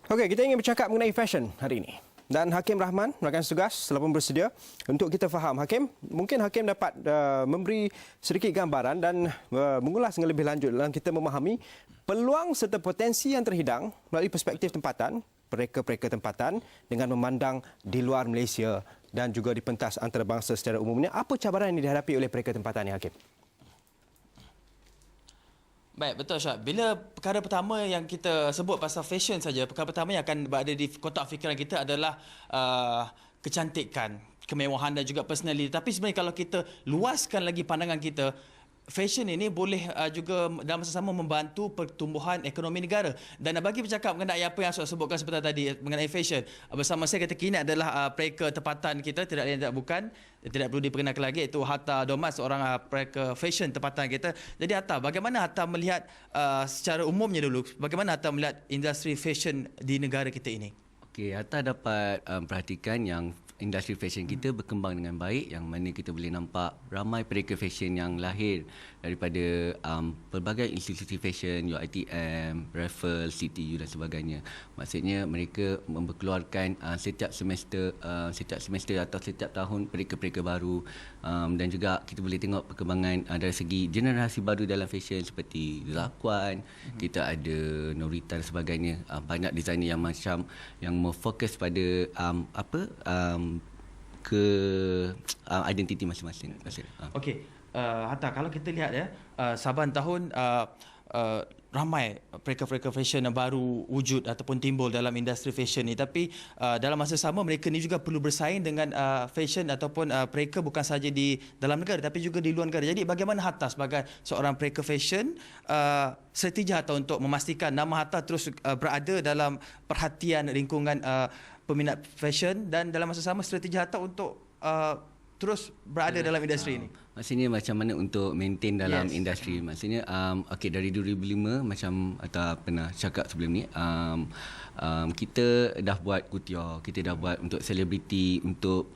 Okey, kita ingin bercakap mengenai fashion hari ini. Dan Hakim Rahman, rakan tugas, telah pun bersedia untuk kita faham. Hakim, mungkin Hakim dapat memberi sedikit gambaran dan mengulas dengan lebih lanjut dalam kita memahami peluang serta potensi yang terhidang melalui perspektif tempatan, mereka-mereka tempatan dengan memandang di luar Malaysia dan juga di pentas antarabangsa secara umumnya. Apa cabaran yang dihadapi oleh mereka tempatan ini, Hakim? Baik, betul Syah. Bila perkara pertama yang kita sebut pasal fashion saja, perkara pertama yang akan berada di kotak fikiran kita adalah kecantikan, kemewahan dan juga personality. Tapi sebenarnya kalau kita luaskan lagi pandangan kita, fashion ini boleh juga dalam masa sama membantu pertumbuhan ekonomi negara. Dan bagi bercakap mengenai apa yang saya sebutkan sebentar tadi mengenai fashion, bersama saya ketika ini adalah pereka tempatan kita, tidak lain tidak bukan, tidak perlu diperkenalkan lagi, iaitu Hatta Domas, seorang pereka fashion tempatan kita. Jadi Hatta, bagaimana Hatta melihat secara umumnya dulu, bagaimana Hatta melihat industri fashion di negara kita ini? Okey, Hatta dapat perhatikan yang industri fashion kita berkembang dengan baik, yang mana kita boleh nampak ramai pereka fashion yang lahir daripada pelbagai institusi fashion, UiTM, Raffles, CTU dan sebagainya. Maksudnya mereka memperkeluarkan setiap semester atau setiap tahun pereka-pereka baru, dan juga kita boleh tengok perkembangan dari segi generasi baru dalam fashion seperti Zakwan, kita ada Norita dan sebagainya, banyak designer yang macam yang memfokus pada ke identiti masing-masing. Okey, Hatta, kalau kita lihat ya, saban tahun ramai pereka-pereka fashion yang baru wujud ataupun timbul dalam industri fashion ni, tapi dalam masa sama mereka ni juga perlu bersaing dengan fashion ataupun pereka bukan sahaja di dalam negara tapi juga di luar negara. Jadi bagaimana Hatta sebagai seorang pereka fashion, strategi Hatta untuk memastikan nama Hatta terus berada dalam perhatian lingkungan peminat fashion, dan dalam masa sama strategi Hatta untuk terus berada dalam industri ini? Maksudnya macam mana untuk maintain dalam industri. Maksudnya okey, dari 2005 macam Atta pernah cakap sebelum ni, kita dah buat kutiar, kita dah buat untuk selebriti, untuk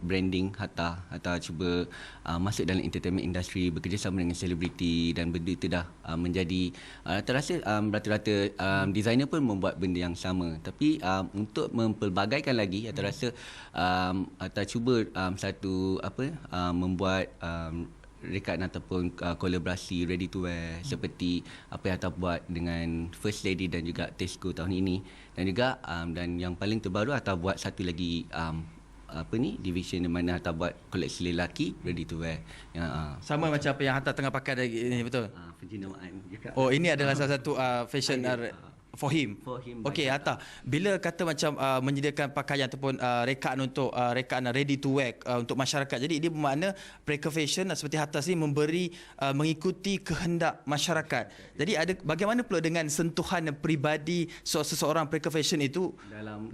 branding. Hatta cuba masuk dalam entertainment industry, bekerjasama dengan selebriti, dan benda itu dah menjadi terasa rata-rata designer pun membuat benda yang sama. Tapi untuk mempelbagaikan lagi, Hatta rasa Hatta cuba membuat rekaan ataupun kolaborasi ready to wear seperti apa yang Hatta buat dengan First Lady dan juga Tesco tahun ini, dan juga dan yang paling terbaru Hatta buat satu lagi division di mana Hatta buat koleksi lelaki ready to wear yang sama macam apa yang Hatta tengah pakai ini, betul? penjenamaan juga. Oh, ini adalah salah satu fashion for him. Okey, Hatta, bila kata macam menyediakan pakaian ataupun rekaan untuk rekaan ready to wear untuk masyarakat, jadi ini bermakna pereka fashion seperti Hatta sini mengikuti kehendak masyarakat. Jadi ada bagaimana pula dengan sentuhan peribadi seseorang pereka fashion itu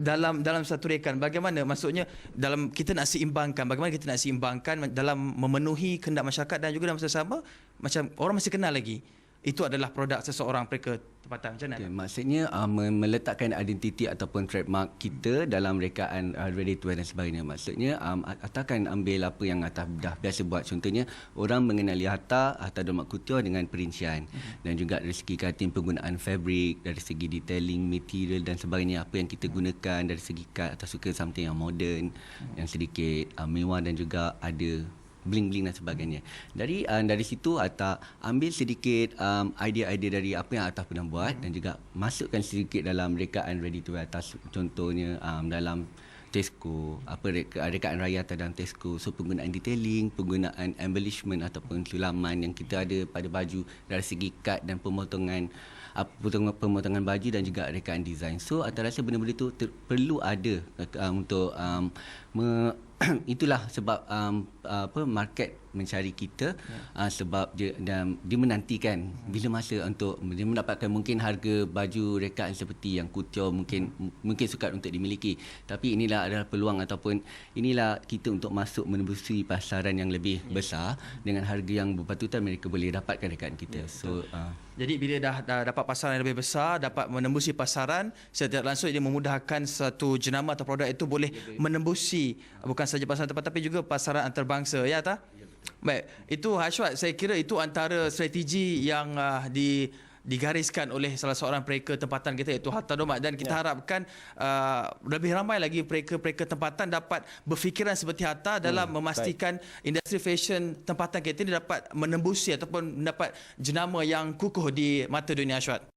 dalam satu rekaan? Bagaimana maksudnya dalam kita nak seimbangkan, bagaimana kita nak seimbangkan dalam memenuhi kehendak masyarakat dan juga dalam masa sama macam orang masih kenal lagi itu adalah produk seseorang pereka tempatan? Macam mana? Okay, maksudnya meletakkan identiti ataupun trademark kita dalam rekaan ready to wear dan sebagainya. Maksudnya Hatta akan ambil apa yang Hatta dah biasa buat. Contohnya orang mengenali Hatta Domat Couture dengan perincian, dan juga dari segi katin penggunaan fabric, dari segi detailing material dan sebagainya, apa yang kita gunakan dari segi cut atau suka something yang modern, yang sedikit mewah dan juga ada bling-bling dan sebagainya. Dari situ Hatta ambil sedikit idea-idea dari apa yang Hatta pernah buat, dan juga masukkan sedikit dalam rekaan ready to wear. Contohnya dalam Tesco, rekaan raya dalam Tesco. So penggunaan detailing, penggunaan embellishment ataupun sulaman yang kita ada pada baju dari segi cut dan pemotongan baju dan juga rekaan design. So Hatta rasa benda-benda itu perlu ada untuk itulah sebab market mencari kita, sebab dia menantikan bila masa untuk dia mendapatkan mungkin harga baju rekaan seperti yang couture mungkin sukar untuk dimiliki, tapi inilah adalah peluang ataupun inilah kita untuk masuk menembusi pasaran yang lebih besar dengan harga yang berpatutan mereka boleh dapatkan rekaan kita. Jadi bila dah dapat pasaran yang lebih besar, dapat menembusi pasaran, secara langsung dia memudahkan satu jenama atau produk itu boleh menembusi bukan saja pasaran tempat tapi juga pasaran antarabangsa, ya tak? Baik, itu Hashwat, saya kira itu antara strategi yang digariskan oleh salah seorang pereka tempatan kita iaitu Hatta Domat, dan kita harapkan lebih ramai lagi pereka-pereka tempatan dapat berfikiran seperti Hatta dalam memastikan industri fashion tempatan kita ini dapat menembusi ataupun mendapat jenama yang kukuh di mata dunia, Syuad.